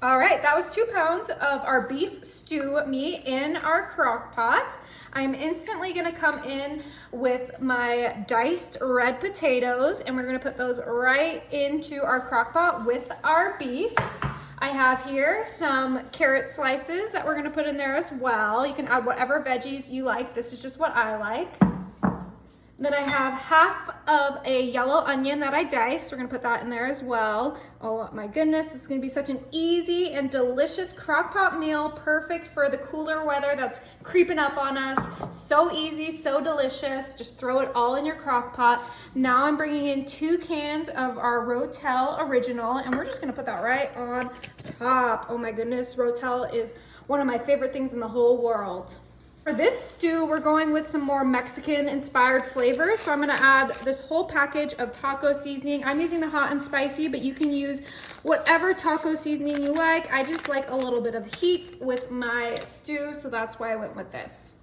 All right, that was 2 pounds of our beef stew meat in our crock pot. I'm instantly gonna come in with my diced red potatoes and we're gonna put those right into our crock pot with our beef. I have here some carrot slices that we're gonna put in there as well. You can add whatever veggies you like. This is just what I like. Then I have half of a yellow onion that I diced. We're gonna put that in there as well. Oh my goodness, it's gonna be such an easy and delicious crock pot meal, perfect for the cooler weather that's creeping up on us. So easy, so delicious. Just throw it all in your crock pot. Now I'm bringing in 2 cans of our Rotel Original, and we're just gonna put that right on top. Oh my goodness, Rotel is one of my favorite things in the whole world. For this stew, we're going with some more Mexican inspired flavors. So I'm gonna add this whole package of taco seasoning. I'm using the hot and spicy, but you can use whatever taco seasoning you like. I just like a little bit of heat with my stew, so that's why I went with this.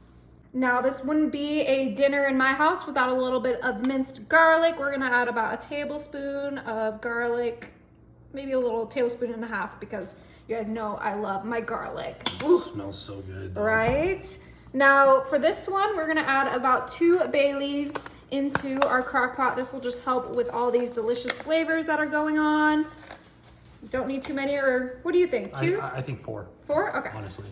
Now, this wouldn't be a dinner in my house without a little bit of minced garlic. We're gonna add about a tablespoon of garlic, maybe a little tablespoon and a half, because you guys know I love my garlic. Ooh. Smells so good. Right? Now for this one, we're gonna add about 2 bay leaves into our crock pot. This will just help with all these delicious flavors that are going on. Don't need too many, or what do you think, 2? I think 4. 4? Okay. Honestly.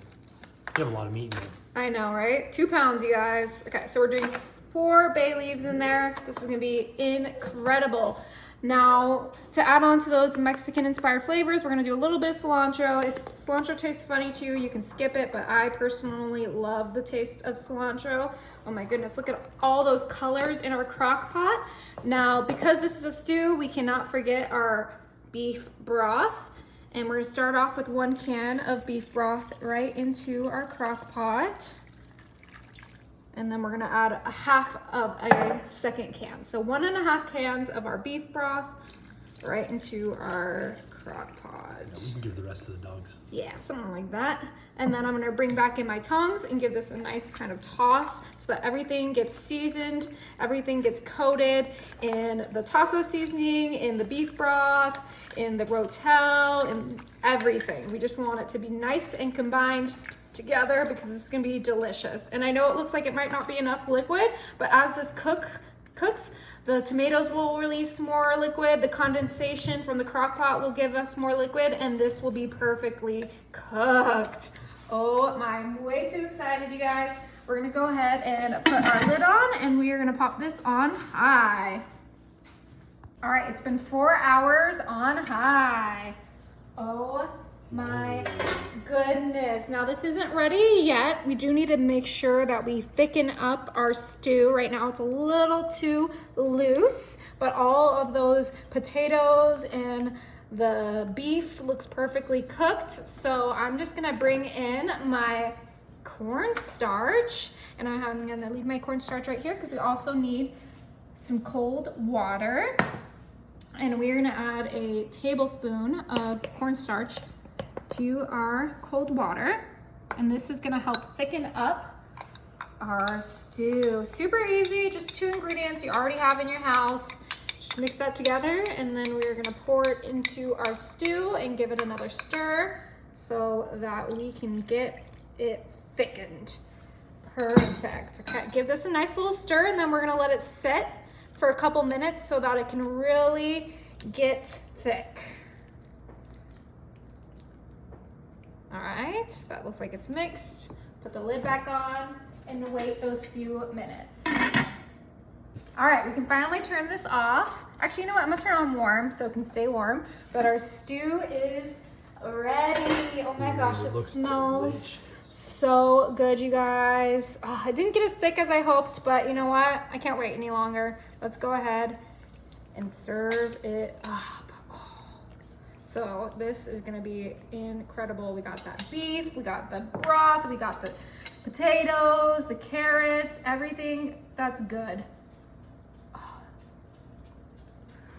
You have a lot of meat in there. I know, right? 2 pounds, you guys. Okay, so we're doing 4 bay leaves in there. This is gonna be incredible. Now, to add on to those Mexican inspired flavors, we're gonna do a little bit of cilantro. If cilantro tastes funny to you, you can skip it, but I personally love the taste of cilantro. Oh my goodness, look at all those colors in our crock pot. Now, because this is a stew, we cannot forget our beef broth. And we're gonna start off with 1 can of beef broth right into our crock pot. And then we're gonna add a half of a second can. So 1.5 cans of our beef broth right into our crock pot. We can give the rest to the dogs. Yeah, something like that. And then I'm gonna bring back in my tongs and give this a nice kind of toss so that everything gets seasoned, everything gets coated in the taco seasoning, in the beef broth, in the Rotel, and everything. We just want it to be nice and combined together because it's gonna be delicious. And I know it looks like it might not be enough liquid, but as this cooks, the tomatoes will release more liquid, the condensation from the crock pot will give us more liquid, and this will be perfectly cooked. Oh my, I'm way too excited, you guys. We're gonna go ahead and put our lid on, and we are gonna pop this on high. All right, it's been 4 hours on high. Oh my goodness. Now this isn't ready yet. We do need to make sure that we thicken up our stew. Right now it's a little too loose, but all of those potatoes and the beef looks perfectly cooked. So I'm just gonna bring in my cornstarch, and I'm gonna leave my cornstarch right here because we also need some cold water. And we're gonna add a tablespoon of cornstarch to our cold water, and this is gonna help thicken up our stew. Super easy, just 2 ingredients you already have in your house. Just mix that together, and then we're gonna pour it into our stew and give it another stir so that we can get it thickened. Perfect. Okay, give this a nice little stir, and then we're gonna let it sit for a couple minutes so that it can really get thick. All right, that looks like it's mixed. Put the lid back on and wait those few minutes. All right, we can finally turn this off. Actually, you know what? I'm gonna turn it on warm so it can stay warm. But our stew is ready. Oh my gosh, it smells so good, you guys. Oh, it didn't get as thick as I hoped, but you know what? I can't wait any longer. Let's go ahead and serve it up. So this is gonna be incredible. We got that beef, we got the broth, we got the potatoes, the carrots, everything that's good. Oh.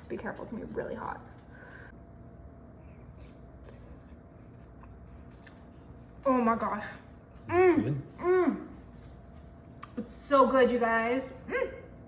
Be careful, it's gonna be really hot. Oh my gosh. It's so good, you guys.